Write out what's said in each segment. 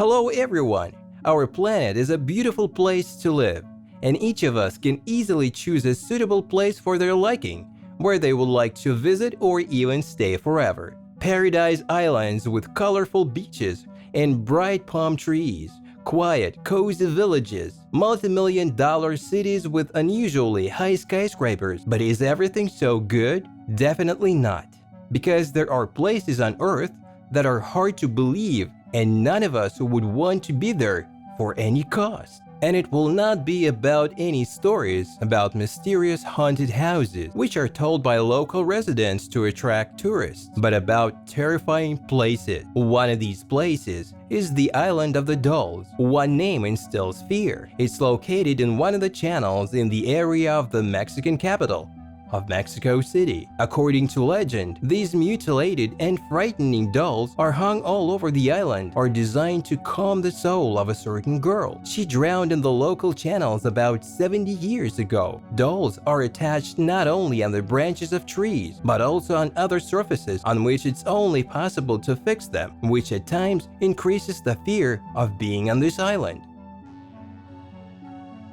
Hello everyone! Our planet is a beautiful place to live, and each of us can easily choose a suitable place for their liking, where they would like to visit or even stay forever. Paradise islands with colorful beaches and bright palm trees, quiet, cozy villages, multi-million-dollar cities with unusually high skyscrapers. But is everything so good? Definitely not. Because there are places on Earth that are hard to believe, and none of us would want to be there for any cost. And it will not be about any stories about mysterious haunted houses which are told by local residents to attract tourists, but about terrifying places. One of these places is the Island of the Dolls. One name instills fear. It's located in one of the channels in the area of the Mexican capital of Mexico City. According to legend, these mutilated and frightening dolls are hung all over the island, are designed to calm the soul of a certain girl. She drowned in the local channels about 70 years ago. Dolls are attached not only on the branches of trees, but also on other surfaces on which it's only possible to fix them, which at times increases the fear of being on this island.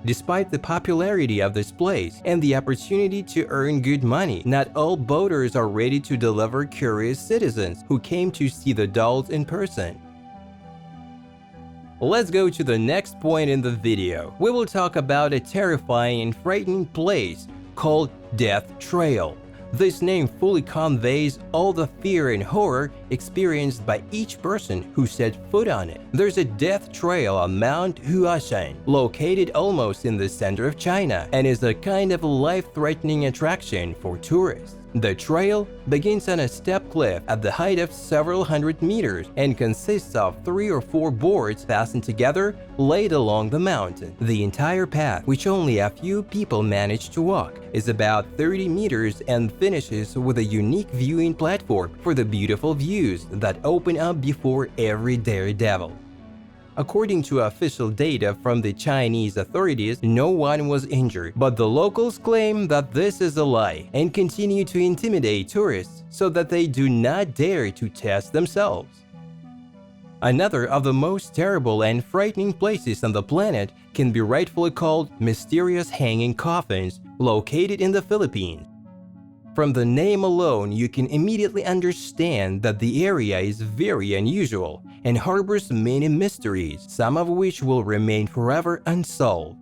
Despite the popularity of this place and the opportunity to earn good money, not all boaters are ready to deliver curious citizens who came to see the dolls in person. Let's go to the next point in the video. We will talk about a terrifying and frightening place called Death Trail. This name fully conveys all the fear and horror experienced by each person who set foot on it. There's a death trail on Mount Huashan, located almost in the center of China, and is a kind of life-threatening attraction for tourists. The trail begins on a steep cliff at the height of several hundred meters and consists of 3 or 4 boards fastened together laid along the mountain. The entire path, which only a few people manage to walk, is about 30 meters and finishes with a unique viewing platform for the beautiful views that open up before every daredevil. According to official data from the Chinese authorities, no one was injured, but the locals claim that this is a lie and continue to intimidate tourists so that they do not dare to test themselves. Another of the most terrible and frightening places on the planet can be rightfully called mysterious hanging coffins, located in the Philippines. From the name alone, you can immediately understand that the area is very unusual and harbors many mysteries, some of which will remain forever unsolved.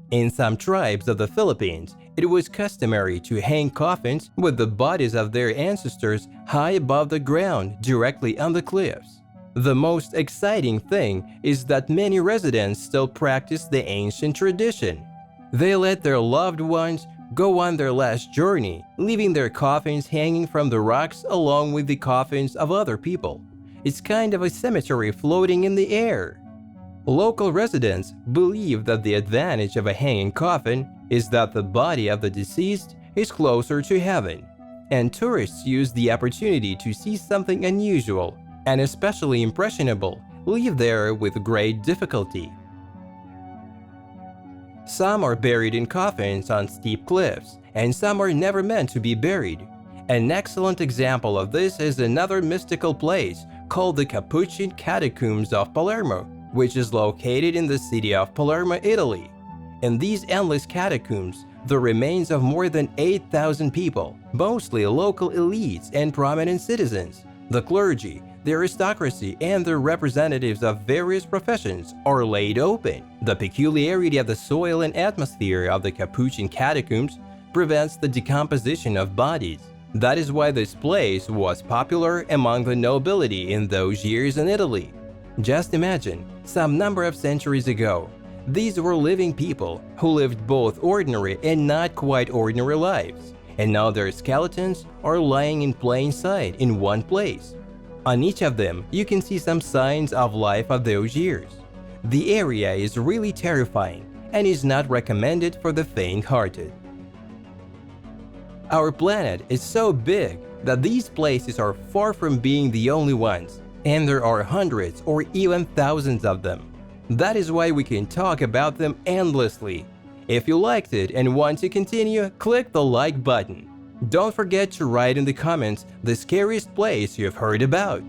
In some tribes of the Philippines, it was customary to hang coffins with the bodies of their ancestors high above the ground, directly on the cliffs. The most exciting thing is that many residents still practice the ancient tradition. They let their loved ones go on their last journey, leaving their coffins hanging from the rocks along with the coffins of other people. It's kind of a cemetery floating in the air. Local residents believe that the advantage of a hanging coffin is that the body of the deceased is closer to heaven, and tourists use the opportunity to see something unusual and especially impressionable leave there with great difficulty. Some are buried in coffins on steep cliffs, and some are never meant to be buried. An excellent example of this is another mystical place called the Capuchin Catacombs of Palermo, which is located in the city of Palermo, Italy. In these endless catacombs, the remains of more than 8,000 people, mostly local elites and prominent citizens, the clergy, the aristocracy, and the representatives of various professions are laid open. The peculiarity of the soil and atmosphere of the Capuchin catacombs prevents the decomposition of bodies. That is why this place was popular among the nobility in those years in Italy. Just imagine, some number of centuries ago, these were living people who lived both ordinary and not quite ordinary lives, and now their skeletons are lying in plain sight in one place. On each of them, you can see some signs of life of those years. The area is really terrifying and is not recommended for the faint-hearted. Our planet is so big that these places are far from being the only ones, and there are hundreds or even thousands of them. That is why we can talk about them endlessly. If you liked it and want to continue, click the like button. Don't forget to write in the comments the scariest place you've heard about.